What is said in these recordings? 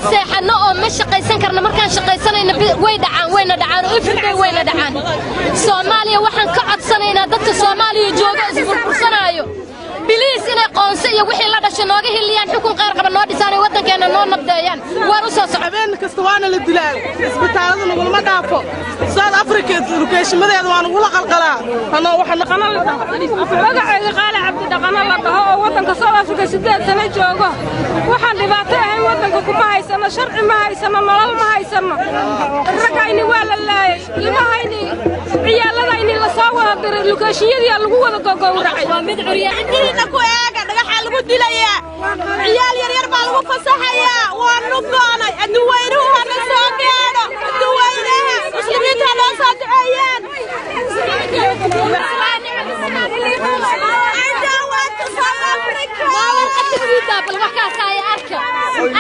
seexano oo ma shaqaysan karna markaan shaqaysanayna way dhacaan oo ifirday wayna dhacaan Soomaaliya waxaan ka codsanaynaa dadka Soomaaliya jooga isburbursanayo بليز إن قانسي وحي لا دشنوغه هليان حكم قار قبل نودي ساني ودنكينا نو نبدايان وارو صعبين كستوانا للدلال اسبتالada nagu ma dhaafo South Africa location-madeeda waan ugu la qalqalaa ana waxaan qana la magacayga qaali cabdi dhaqana la dhaho oo wadanka South Africa 8 sano joogo waxaan dhibaato ahay wadanka kuma haysano sharci ma haysano nolol ma haysano ragayni waa la laayay ilmahayni ciyaaladayni la soo wada diray location-yadii lagu wada gogowracay waa mid curiyaan ku eega dhagaxa lagu dilaya ciyaal yar yar baa lagu fasaxaya waa nuqoonay adduweynuhu hana soo gaadho adduweynaha muslimiinta loo soo duceeyaan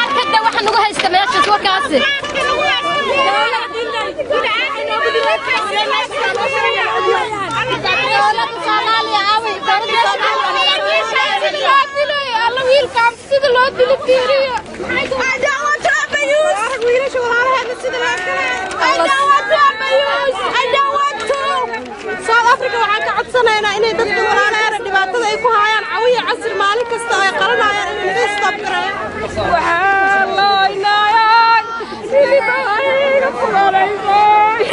arkada waxaan ugu haysta meeshaas warkaasi South Africa waxaan ka codsanaynaa inay dadka walaalaha dhibaatada ay ku hayaan cawiya casir maalin kasta ay qalanayaan inay stop gareeyaan waxaa loo inaayay ilaahay ku walaalahay